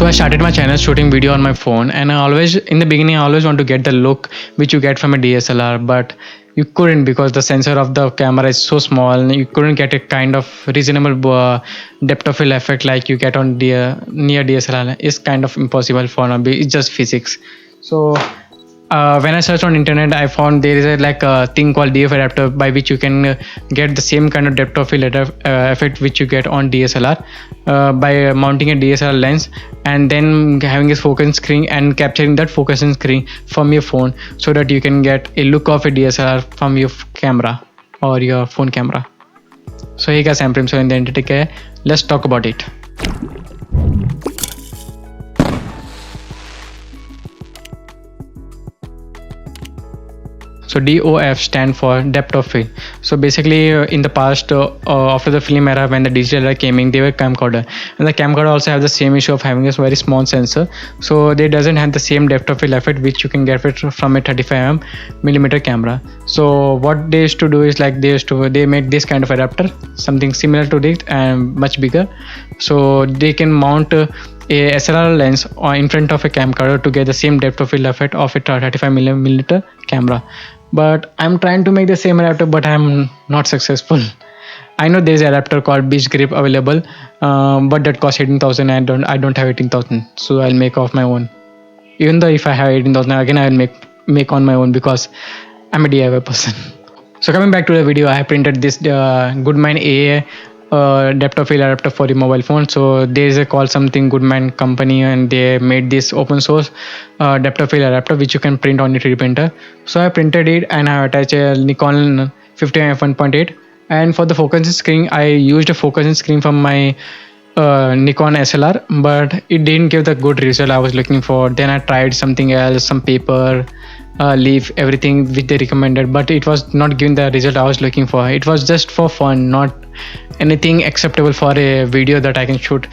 So I started my channel shooting video on my phone, and in the beginning I always want to get the look which you get from a DSLR, but you couldn't because the sensor of the camera is so small. You couldn't get a kind of reasonable depth of field effect like you get on near DSLR. It's kind of impossible for now. It's just physics. So when I searched on internet, I found there is a thing called DF adapter by which you can get the same kind of depth of field effect which you get on DSLR by mounting a DSLR lens and then having a focus screen and capturing that focusing screen from your phone so that you can get a look of a DSLR from your camera or your phone camera. So hey guys, I'm Prim. So in the end, let's talk about it. So DOF stand for depth of field. So basically in the past after the film era, when the DSLR came in, they were camcorder, and the camcorder also have the same issue of having a very small sensor, so they doesn't have the same depth of field effect which you can get from a 35mm camera. So what they used to do is they made this kind of adapter, something similar to it and much bigger, so they can mount a SLR lens in front of a camcorder to get the same depth of field effect of a 35mm camera. But I'm trying to make the same adapter, but I'm not successful. I know there's an adapter called beastgrip available, but that costs 18,000. I don't have 18,000, so I'll make off my own. Even though if I have 18,000, again I will make on my own because I'm a DIY person. So coming back to the video, I have printed this Goodman AA depth of field adapter for the mobile phone. So there is a called something Goodman company, and they made this open source depth of field adapter which you can print on your 3D printer. So I printed it and I attached a Nikon 50mm f1.8, and for the focusing screen I used a focusing screen from my Nikon SLR, but it didn't give the good result I was looking for. Then I tried something else, some paper, leaf, everything which they recommended, but it was not giving the result I was looking for. It was just for fun, not anything acceptable for a video that I can shoot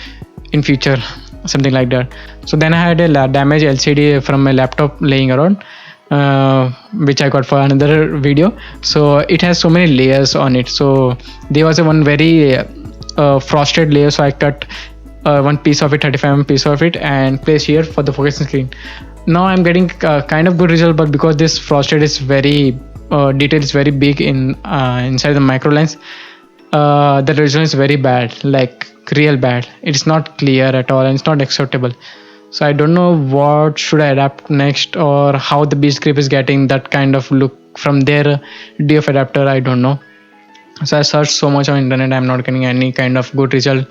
in future, something like that. So then I had a damaged LCD from my laptop laying around, which I got for another video. So it has so many layers on it. So there was one very frosted layer, so I cut one piece of it, 35mm piece of it, and place here for the focusing screen. Now I'm getting kind of good result, but because this frosted is very detail is very big inside the micro lens, the result is very bad, like real bad. It's not clear at all and it's not acceptable. So I don't know what should I adapt next, or how the beastgrip is getting that kind of look from their DF adapter. I don't know. So I searched so much on internet, I'm not getting any kind of good result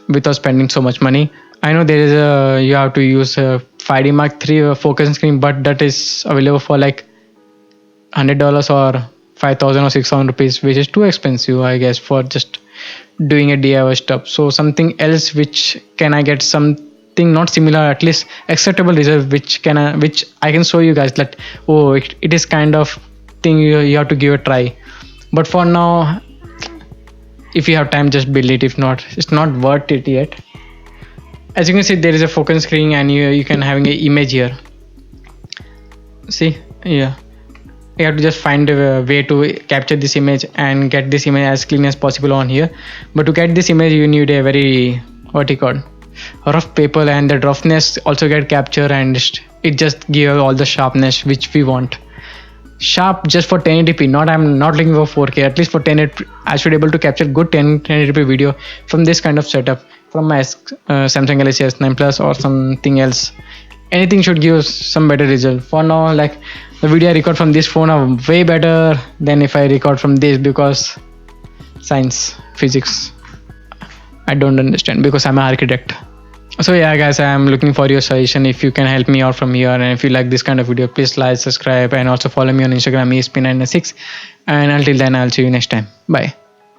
without spending so much money. I know there is you have to use a 5D Mark III focusing screen, but that is available for like $100 or 5,000 or 6,000 rupees, which is too expensive, I guess, for just doing a DIY stuff. So something else which can I get something not similar, at least acceptable result, which I can show you guys that it is kind of thing you have to give a try. But for now, if you have time, just build it. If not, it's not worth it yet. As you can see, there is a focus screen, and you can having an image here. See, yeah, you have to just find a way to capture this image and get this image as clean as possible on here. But to get this image, you need a very rough paper, and the roughness also get captured, and it just gives all the sharpness which we want. Sharp just for 1080p, I'm not looking for 4K. At least for 1080p, I should be able to capture good 1080p video from this kind of setup, from my Samsung Galaxy S9 Plus or something else. Anything should give some better result. For now, like the video I record from this phone are way better than if I record from this, because science, physics, I don't understand because I'm an architect. So yeah guys, I am looking for your suggestion. If you can help me out from here, and if you like this kind of video, please like, subscribe, and also follow me on Instagram, ESP996. And until then, I'll see you next time. Bye.